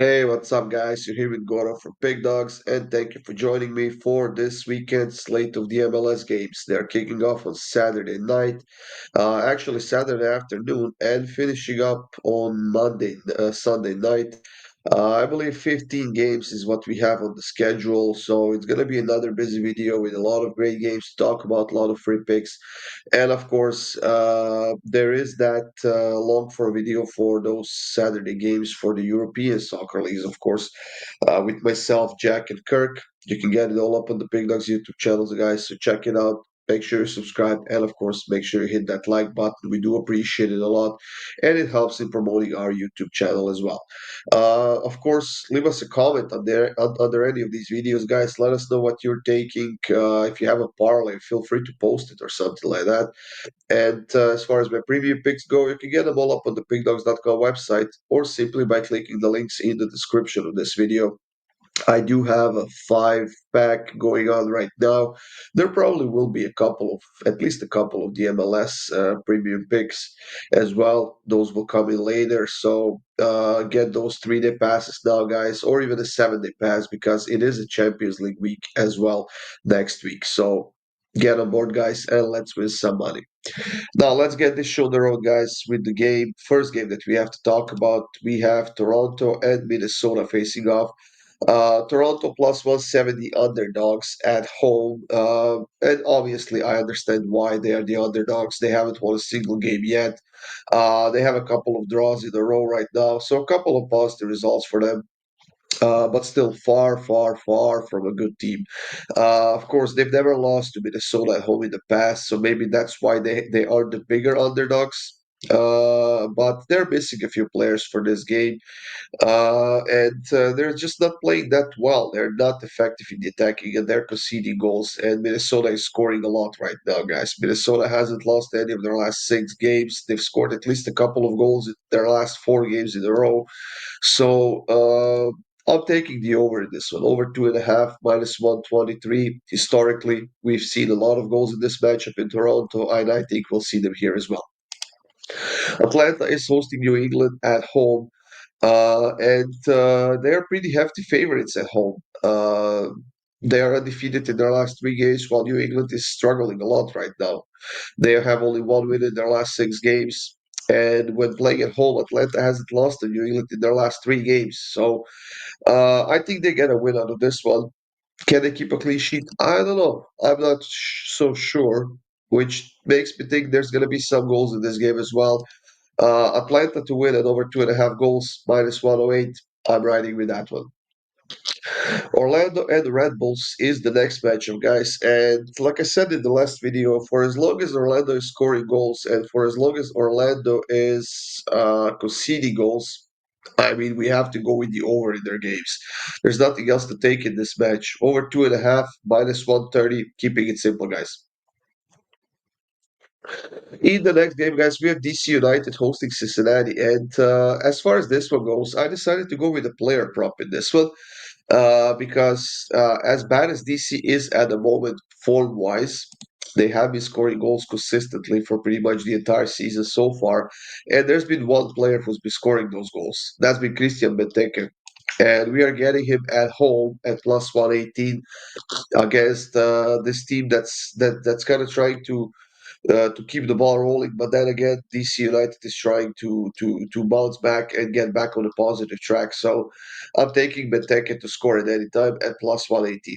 Hey, what's up, guys? You're here with Goro from PickDawgz, and thank you for joining me for this weekend's slate of the MLS games. They're kicking off on Saturday night, actually Saturday afternoon, and finishing up on Sunday night. I believe 15 games is what we have on the schedule, so it's going to be another busy video with a lot of great games to talk about, a lot of free picks. And of course, there is that long form video for those Saturday games for the European soccer leagues, of course, with myself, Jack, and Kirk. You can get it all up on the Big Dogs YouTube channels, guys. So check it out. Make sure you subscribe, and of course, make sure you hit that like button. We do appreciate it a lot, and it helps in promoting our YouTube channel as well. Of course, leave us a comment under any of these videos, guys. Let us know what you're taking. If you have a parlay, feel free to post it or something like that. And as far as my premium picks go, you can get them all up on the pickdawgz.com website or simply by clicking the links in the description of this video. I do have a five pack going on right now. There probably will be at least a couple of the MLS premium picks as well. Those will come in later. So get those 3-day passes now, guys, or even a 7-day pass because it is a Champions League week as well next week. So get on board, guys, and let's win some money. Now let's get this show on the road, guys, with the first game that we have to talk about. We have Toronto and Minnesota facing off. Toronto plus 170 underdogs at home. And obviously, I understand why they are the underdogs. They haven't won a single game yet. They have a couple of draws in a row right now. So, a couple of positive results for them. But still far, far, far from a good team. Of course, they've never lost to Minnesota at home in the past, so maybe that's why they are the bigger underdogs. But they're missing a few players for this game. And they're just not playing that well. They're not effective in the attacking, and they're conceding goals. And Minnesota is scoring a lot right now, guys. Minnesota hasn't lost any of their last six games. They've scored at least a couple of goals in their last four games in a row. So I'm taking the over in this one. Over 2.5, minus 123. Historically, we've seen a lot of goals in this matchup in Toronto, and I think we'll see them here as well. Atlanta is hosting New England at home. And they are pretty hefty favorites at home. They are undefeated in their last three games, while New England is struggling a lot right now. They have only one win in their last six games. And when playing at home, Atlanta hasn't lost to New England in their last three games. So I think they get a win out of this one. Can they keep a clean sheet? I don't know. I'm not so sure, which makes me think there's going to be some goals in this game as well. Atlanta to win at over 2.5 goals, minus 108. I'm riding with that one. Orlando and the Red Bulls is the next matchup, guys. And like I said in the last video, for as long as Orlando is scoring goals and for as long as Orlando is conceding goals, I mean, we have to go with the over in their games. There's nothing else to take in this match. Over 2.5, minus 130, keeping it simple, guys. In the next game, guys, we have DC United hosting Cincinnati. And as far as this one goes, I decided to go with a player prop in this one because as bad as DC is at the moment, form wise, they have been scoring goals consistently for pretty much the entire season so far. And there's been one player who's been scoring those goals. That's been Christian Benteke. And we are getting him at home at plus 118 against this team that's kind of trying to keep the ball rolling. But then again, DC United is trying to bounce back and get back on a positive track. So I'm taking Benteke to score at any time at plus 118.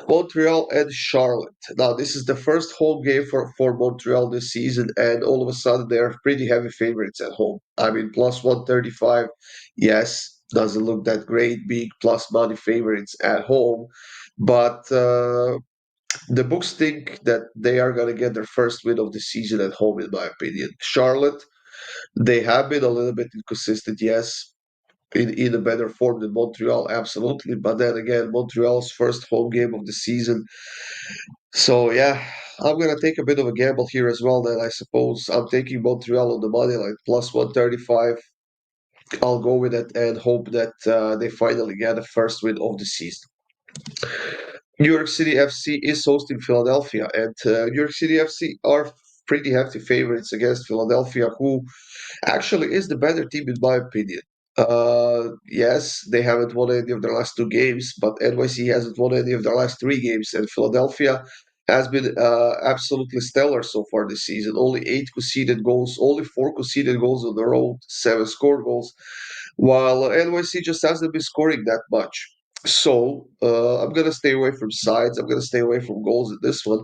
Montreal and Charlotte. Now, this is the first home game for Montreal this season, and all of a sudden they are pretty heavy favorites at home. I mean, plus 135, yes, doesn't look that great being plus money favorites at home, but the books think that they are going to get their first win of the season at home, in my opinion. Charlotte, they have been a little bit inconsistent, yes, in a better form than Montreal, absolutely. But then again, Montreal's first home game of the season. So, yeah, I'm going to take a bit of a gamble here as well, then I suppose. I'm taking Montreal on the money line, plus 135. I'll go with it and hope that they finally get a first win of the season. New York City FC is hosting Philadelphia, and New York City FC are pretty hefty favorites against Philadelphia, who actually is the better team in my opinion. Yes, they haven't won any of their last two games, but NYC hasn't won any of their last three games, and Philadelphia has been absolutely stellar so far this season. Only eight conceded goals, only four conceded goals on the road, seven scored goals, while NYC just hasn't been scoring that much. So I'm gonna stay away from sides. I'm gonna stay away from goals in this one.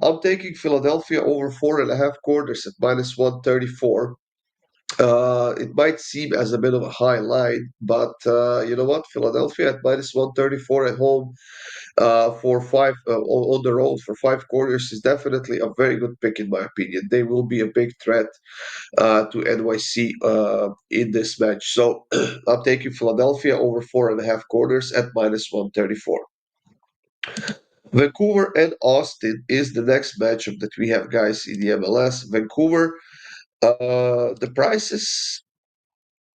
I'm taking Philadelphia over 4.5 quarters at -134. It might seem as a bit of a high line, but you know what? Philadelphia at -134 at home for five on the road for 5 quarters is definitely a very good pick in my opinion. They will be a big threat to NYC in this match. So I'm taking Philadelphia over 4.5 quarters at -134. Vancouver and Austin is the next matchup that we have, guys, in the MLS. Vancouver, the prices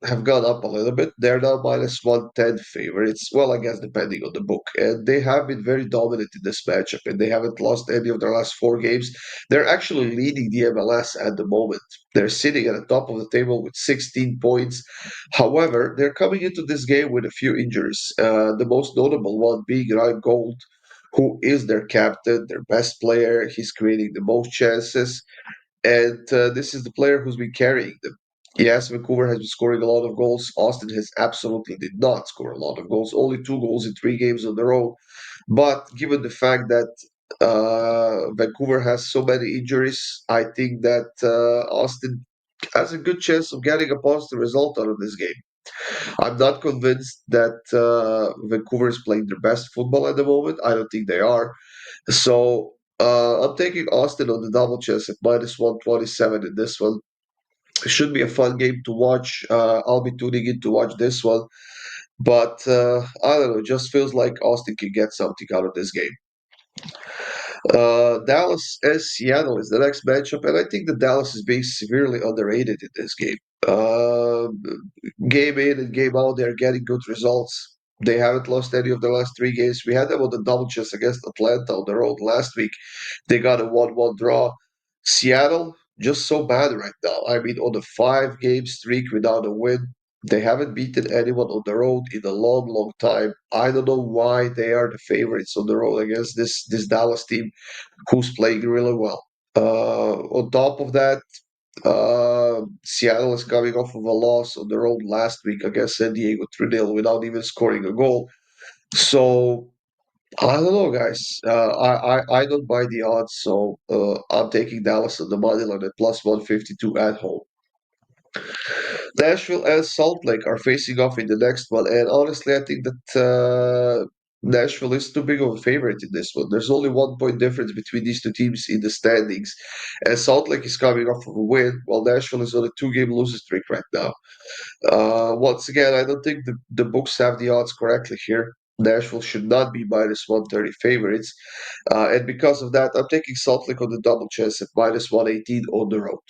have gone up a little bit. They're now -110 favorites. Well, I guess depending on the book. And they have been very dominant in this matchup, and they haven't lost any of their last four games. They're actually leading the MLS at the moment. They're sitting at the top of the table with 16 points. However, they're coming into this game with a few injuries. The most notable one being Ryan Gold, who is their captain, their best player. He's creating the most chances. And this is the player who's been carrying them. Yes, Vancouver has been scoring a lot of goals. Austin has absolutely did not score a lot of goals, only 2 goals in 3 games on the road. But given the fact that Vancouver has so many injuries, I think that Austin has a good chance of getting a positive result out of this game. I'm not convinced that Vancouver is playing their best football at the moment. I don't think they are. So I'm taking Austin on the double chance at -127 in this one. It should be a fun game to watch. I'll be tuning in to watch this one. But I don't know, it just feels like Austin can get something out of this game. Dallas and Seattle is the next matchup, and I think that Dallas is being severely underrated in this game. Game in and game out, they're getting good results. They haven't lost any of their last 3 games. We had them on the double chance against Atlanta on the road last week. They got a 1-1 draw. Seattle, just so bad right now. I mean, on a 5 game streak without a win, they haven't beaten anyone on the road in a long, long time. I don't know why they are the favorites on the road against this Dallas team who's playing really well. On top of that, Seattle is coming off of a loss on the road last week against San Diego 3-0 without even scoring a goal. So I don't know, guys. I don't buy the odds, so I'm taking Dallas on the money line at +152 at home. Nashville and Salt Lake are facing off in the next one, and honestly, I think that Nashville is too big of a favorite in this one. There's only 1 point difference between these two teams in the standings, and Salt Lake is coming off of a win, while Nashville is on a 2 game losing streak right now. Once again, I don't think the books have the odds correctly here. Nashville should not be -130 favorites, and because of that, I'm taking Salt Lake on the double chance at -118 on the road.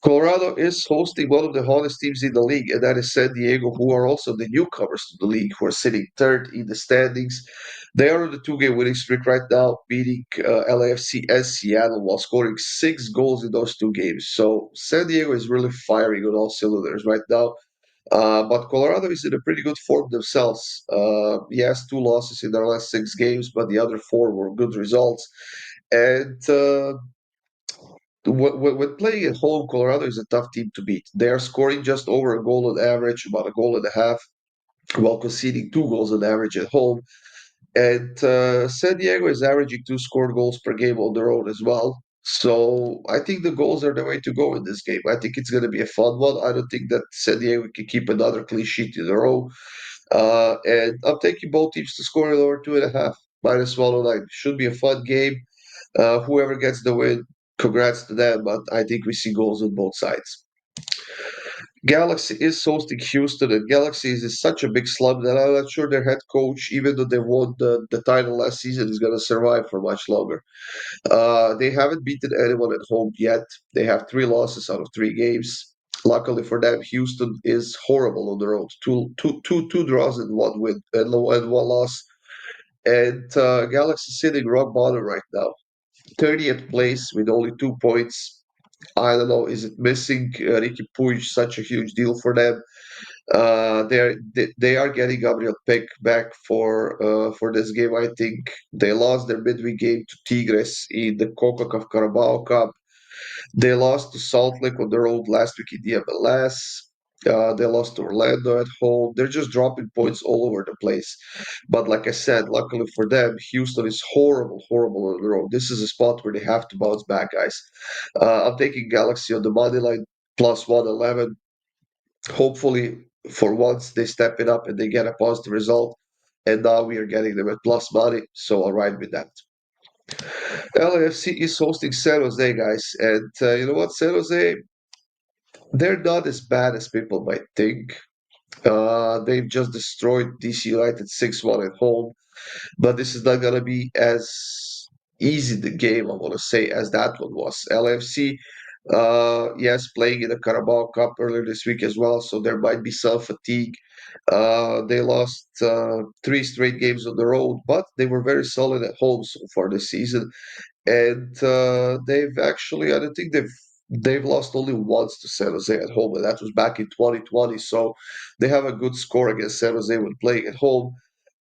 Colorado is hosting one of the hottest teams in the league, and that is San Diego, who are also the newcomers to the league, who are sitting third in the standings. They are on the 2 game winning streak right now, beating LAFC and Seattle while scoring 6 goals in those 2 games. So San Diego is really firing on all cylinders right now. But Colorado is in a pretty good form themselves. Yes, 2 losses in their last 6 games, but the other four were good results. And when playing at home, Colorado is a tough team to beat. They are scoring just over a goal on average, about a goal and a half, while conceding 2 goals on average at home. And San Diego is averaging 2 scored goals per game on the road as well. So I think the goals are the way to go in this game. I think it's going to be a fun one. I don't think that San Diego can keep another clean sheet in a row. And I'm taking both teams to score in over 2.5, -109. Should be a fun game. Whoever gets the win, congrats to them. But I think we see goals on both sides. Galaxy is hosting Houston, and Galaxy is such a big slump that I'm not sure their head coach, even though they won the title last season, is going to survive for much longer. They haven't beaten anyone at home yet. They have 3 losses out of 3 games. Luckily for them, Houston is horrible on the road. Two draws and 1 win and 1 loss. And Galaxy sitting rock bottom right now, 30th place with only 2 points. I don't know, is it missing Ricky Puig, such a huge deal for them? They are getting Gabriel Peck back for this game. I think they lost their midweek game to Tigres in the CONCACAF Carabao Cup. They lost to Salt Lake on the road last week in the MLS. They lost to Orlando at home. They're just dropping points all over the place. But like I said, luckily for them, Houston is horrible, horrible on the road. This is a spot where they have to bounce back, guys. I'm taking Galaxy on the money line plus 111. Hopefully, for once, they step it up and they get a positive result. And now we are getting them at plus money, so I'll ride with that. LAFC is hosting San Jose, guys. And you know what? San Jose, they're not as bad as people might think. They've just destroyed DC United 6-1 at home, but this is not going to be as easy the game, I want to say, as that one was. LFC, yes, playing in the Carabao Cup earlier this week as well, so there might be some fatigue. They lost three straight games on the road, but they were very solid at home so far this season. And they've actually, I don't think they've lost only once to San Jose at home, and that was back in 2020. So they have a good score against San Jose when playing at home.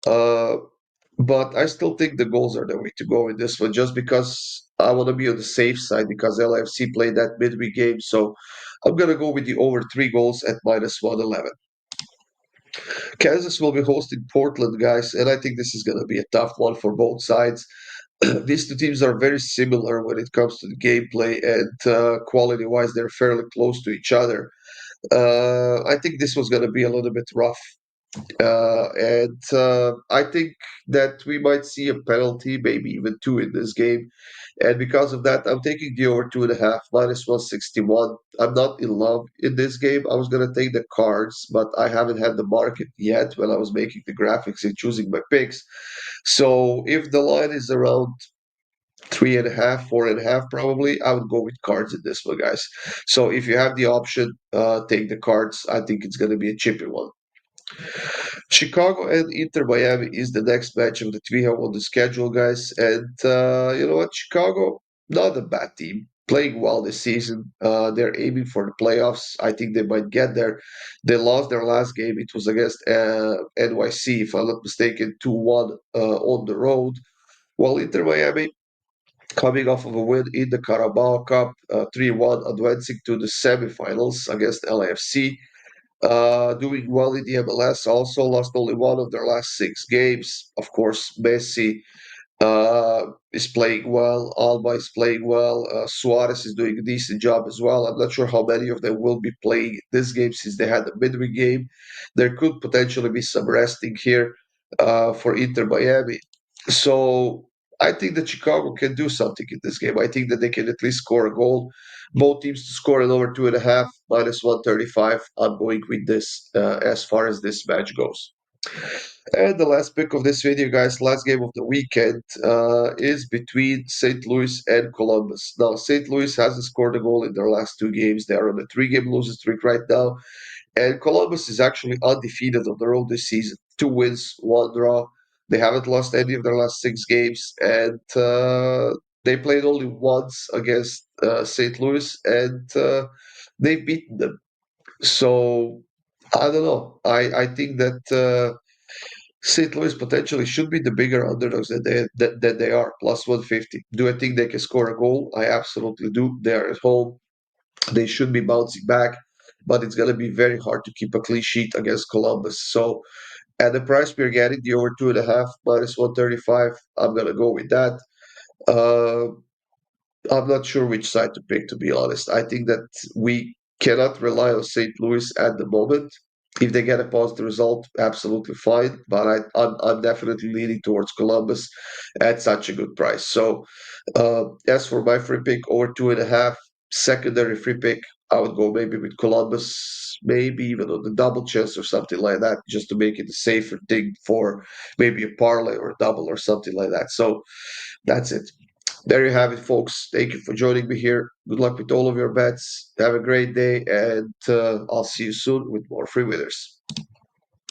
Uh, but I still think the goals are the way to go in this one, just because I want to be on the safe side because LAFC played that midweek game. So I'm gonna go with the over 3 goals at minus 111. Kansas will be hosting Portland, guys, and I think this is gonna be a tough one for both sides. These two teams are very similar when it comes to the gameplay and quality-wise, they're fairly close to each other. I think this was going to be a little bit rough, and I think that we might see a penalty, maybe even two in this game. And because of that, I'm taking the over 2.5 minus 161. I'm not in love in this game. I was going to take the cards, but I haven't had the market yet when I was making the graphics and choosing my picks. So if the line is around 3.5, 4.5, probably, I would go with cards in this one, guys. So if you have the option, take the cards. I think it's going to be a cheaper one. Chicago and Inter Miami is the next matchup that we have on the schedule, guys. And you know what? Chicago, not a bad team. Playing well this season. They're aiming for the playoffs. I think they might get there. They lost their last game. It was against NYC, if I'm not mistaken, 2-1 on the road. While Inter Miami, coming off of a win in the Carabao Cup, 3-1, advancing to the semifinals against LAFC. Doing well in the MLS, also lost only one of their last 6 games. Of course, Messi is playing well. Alba is playing well. Suarez is doing a decent job as well. I'm not sure how many of them will be playing this game since they had a midweek game. There could potentially be some resting here for Inter Miami. So I think that Chicago can do something in this game. I think that they can at least score a goal. Both teams to score an over 2.5 minus 135. I'm going with this as far as this match goes. And the last pick of this video, guys, last game of the weekend is between St. Louis and Columbus. Now, St. Louis hasn't scored a goal in their last 2 games. They are on a 3-game losing streak right now. And Columbus is actually undefeated on the road this season. 2 wins, 1 draw. They haven't lost any of their last 6 games. And they played only once against St. Louis, and they've beaten them. So I don't know. I think that St. Louis potentially should be the bigger underdogs that they are, plus 150. Do I think they can score a goal? I absolutely do. They are at home. They should be bouncing back, but it's going to be very hard to keep a clean sheet against Columbus. So at the price we're getting, the over 2.5 minus 135, I'm going to go with that. Uh, I'm not sure which side to pick, to be honest. I think that we cannot rely on St. Louis at the moment. If they get a positive result, absolutely fine. But I'm definitely leaning towards Columbus at such a good price. So, as for my free pick, over 2.5, secondary free pick, I would go maybe with Columbus, maybe even on the double chance or something like that, just to make it a safer thing for maybe a parlay or a double or something like that. So, that's it. There you have it, folks. Thank you for joining me here. Good luck with all of your bets. Have a great day, and I'll see you soon with more free winners.